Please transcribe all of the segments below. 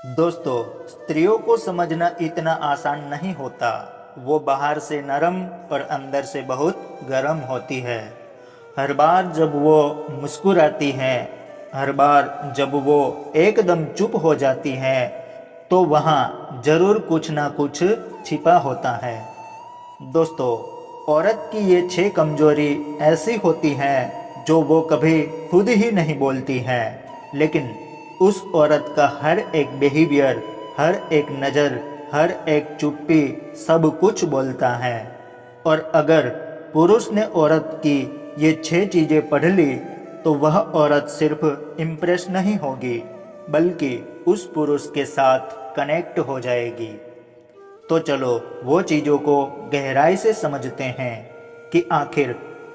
दोस्तों, स्त्रियों को समझना इतना आसान नहीं होता। वो बाहर से नरम और अंदर से बहुत गर्म होती है। हर बार जब वो मुस्कुराती हैं, हर बार जब वो एकदम चुप हो जाती हैं, तो वहाँ जरूर कुछ ना कुछ छिपा होता है। दोस्तों, औरत की ये 6 कमजोरी ऐसी होती हैं जो वो कभी खुद ही नहीं बोलती हैं, लेकिन उस औरत का हर एक बिहेवियर, हर एक नज़र, हर एक चुप्पी सब कुछ बोलता है। और अगर पुरुष ने औरत की ये 6 चीज़ें पढ़ ली तो वह औरत सिर्फ इम्प्रेस नहीं होगी, बल्कि उस पुरुष के साथ कनेक्ट हो जाएगी। तो चलो वो चीज़ों को गहराई से समझते हैं कि आखिर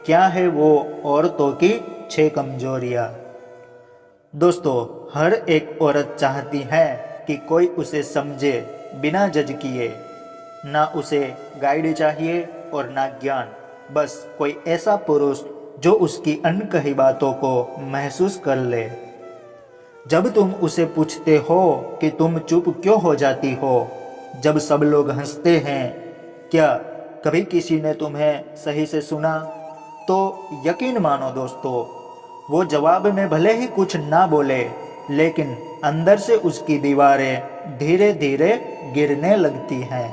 क्या है वो औरतों की 6 कमजोरियाँ। दोस्तों, हर एक औरत चाहती है कि कोई उसे समझे बिना जज किए। ना उसे गाइड चाहिए और ना ज्ञान, बस कोई ऐसा पुरुष जो उसकी अनकही बातों को महसूस कर ले। जब तुम उसे पूछते हो कि तुम चुप क्यों हो जाती हो जब सब लोग हंसते हैं, क्या कभी किसी ने तुम्हें सही से सुना? तो यकीन मानो दोस्तों, वो जवाब में भले ही कुछ ना बोले, लेकिन अंदर से उसकी दीवारें धीरे धीरे गिरने लगती हैं।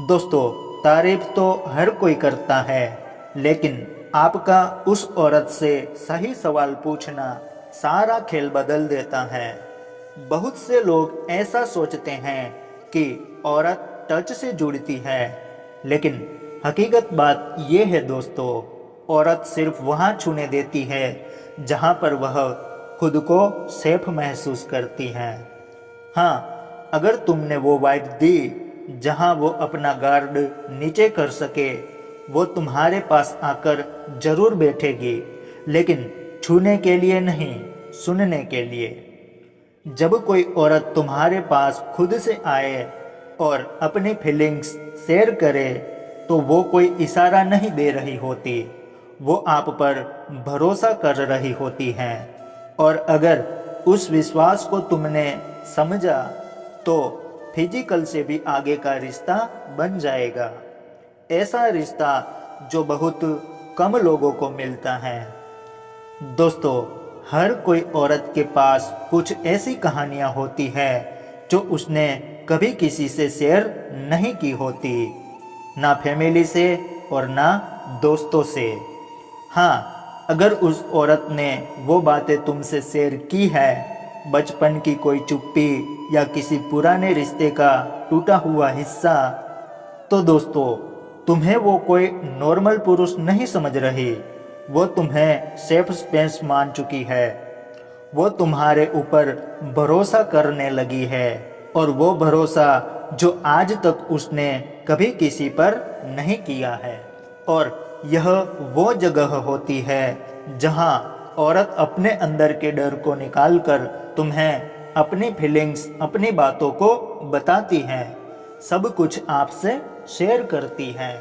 दोस्तों, तारीफ तो हर कोई करता है, लेकिन आपका उस औरत से सही सवाल पूछना सारा खेल बदल देता है। बहुत से लोग ऐसा सोचते हैं कि औरत टच से जुड़ती है, लेकिन हकीकत बात यह है दोस्तों, औरत सिर्फ वहाँ छूने देती है जहाँ पर वह खुद को सेफ महसूस करती है। हाँ, अगर तुमने वो वाइब दी जहाँ वो अपना गार्ड नीचे कर सके, वो तुम्हारे पास आकर जरूर बैठेगी, लेकिन छूने के लिए नहीं, सुनने के लिए। जब कोई औरत तुम्हारे पास खुद से आए और अपनी फीलिंग्स शेयर करे, तो वो कोई इशारा नहीं दे रही होती, वो आप पर भरोसा कर रही होती हैं। और अगर उस विश्वास को तुमने समझा, तो फिजिकल से भी आगे का रिश्ता बन जाएगा। ऐसा रिश्ता जो बहुत कम लोगों को मिलता है। दोस्तों, हर कोई औरत के पास कुछ ऐसी कहानियाँ होती है जो उसने कभी किसी से शेयर नहीं की होती, ना फैमिली से और ना दोस्तों से। हाँ, अगर उस औरत ने वो बातें तुमसे शेयर की है, बचपन की कोई चुप्पी या किसी पुराने रिश्ते का टूटा हुआ हिस्सा, तो दोस्तों, तुम्हें वो कोई नॉर्मल पुरुष नहीं समझ रही, वो तुम्हें सेफ स्पेस मान चुकी है। वो तुम्हारे ऊपर भरोसा करने लगी है, और वो भरोसा जो आज तक उसने कभी किसी पर नहीं किया है। और यह वो जगह होती है जहां औरत अपने अंदर के डर को निकालकर तुम्हें अपनी फीलिंग्स, अपनी बातों को बताती है, सब कुछ आपसे शेयर करती है।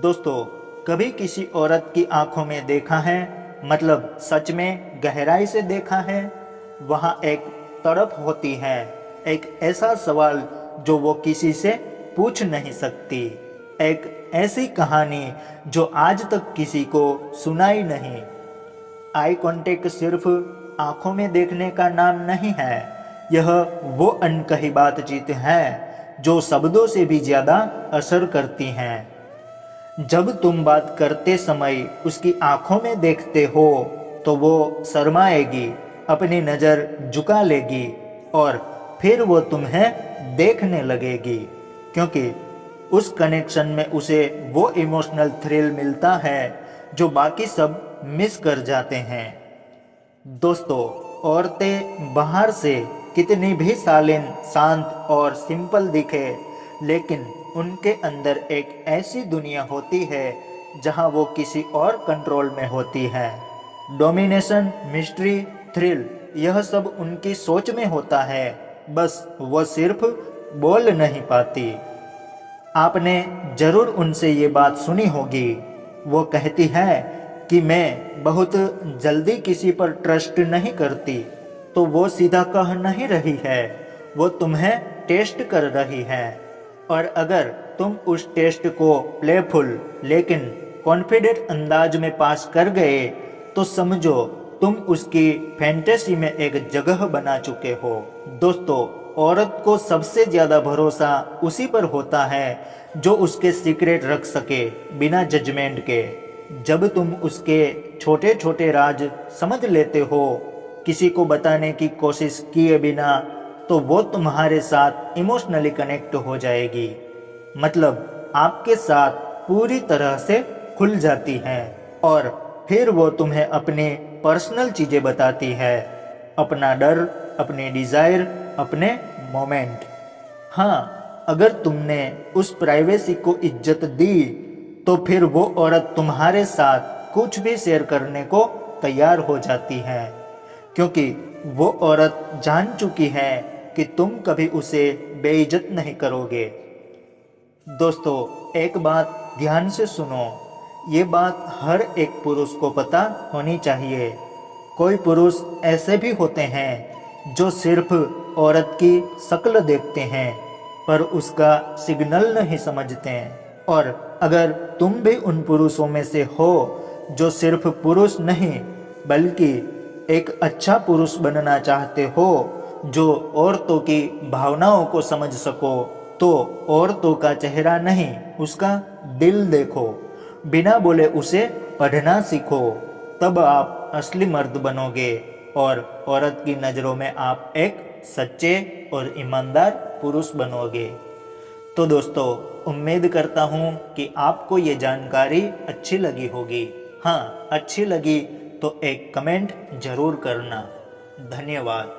दोस्तों, कभी किसी औरत की आंखों में देखा है, मतलब सच में गहराई से देखा है? वहाँ एक तड़प होती है, एक ऐसा सवाल जो वो किसी से पूछ नहीं सकती, एक ऐसी कहानी जो आज तक किसी को सुनाई नहीं। आई कांटेक्ट सिर्फ आंखों में देखने का नाम नहीं है, यह वो अनकही बातचीत है जो शब्दों से भी ज़्यादा असर करती हैं। जब तुम बात करते समय उसकी आंखों में देखते हो, तो वो शर्माएगी, अपनी नज़र झुका लेगी, और फिर वो तुम्हें देखने लगेगी, क्योंकि उस कनेक्शन में उसे वो इमोशनल थ्रिल मिलता है जो बाकी सब मिस कर जाते हैं। दोस्तों, औरतें बाहर से कितनी भी सालिन, शांत और सिंपल दिखे, लेकिन उनके अंदर एक ऐसी दुनिया होती है जहां वो किसी और कंट्रोल में होती है। डोमिनेशन, मिस्ट्री, थ्रिल, यह सब उनकी सोच में होता है, बस वो सिर्फ बोल नहीं पाती। आपने जरूर उनसे ये बात सुनी होगी, वो कहती है कि मैं बहुत जल्दी किसी पर ट्रस्ट नहीं करती, तो वो सीधा कह नहीं रही है, वो तुम्हें टेस्ट कर रही है। और अगर तुम उस टेस्ट को प्लेफुल लेकिन कॉन्फिडेंट अंदाज में पास कर गए तो समझो तुम उसकी फैंटेसी में एक जगह बना चुके हो। दोस्तों, औरत को सबसे ज्यादा भरोसा उसी पर होता है जो उसके सीक्रेट रख सके बिना जजमेंट के। जब तुम उसके छोटे छोटे राज समझ लेते हो किसी को बताने की कोशिश किए बिना, तो वो तुम्हारे साथ इमोशनली कनेक्ट हो जाएगी, मतलब आपके साथ पूरी तरह से खुल जाती है। और फिर वो तुम्हें अपनी पर्सनल चीजें बताती है, अपना डर, अपनी डिजायर, अपने मोमेंट। हाँ, अगर तुमने उस प्राइवेसी को इज्जत दी तो फिर वो औरत तुम्हारे साथ कुछ भी शेयर करने को तैयार हो जाती है, क्योंकि वो औरत जान चुकी है कि तुम कभी उसे बेइज्जत नहीं करोगे। दोस्तों, एक बात ध्यान से सुनो, ये बात हर एक पुरुष को पता होनी चाहिए। कोई पुरुष ऐसे भी होते हैं जो सिर्फ औरत की शक्ल देखते हैं पर उसका सिग्नल नहीं समझते हैं। और अगर तुम भी उन पुरुषों में से हो जो सिर्फ पुरुष नहीं बल्कि एक अच्छा पुरुष बनना चाहते हो, जो औरतों की भावनाओं को समझ सको, तो औरतों का चेहरा नहीं उसका दिल देखो, बिना बोले उसे पढ़ना सीखो, तब आप असली मर्द बनोगे और औरत की नज़रों में आप एक सच्चे और ईमानदार पुरुष बनोगे। तो दोस्तों, उम्मीद करता हूँ कि आपको ये जानकारी अच्छी लगी होगी। हाँ, अच्छी लगी तो एक कमेंट जरूर करना। धन्यवाद।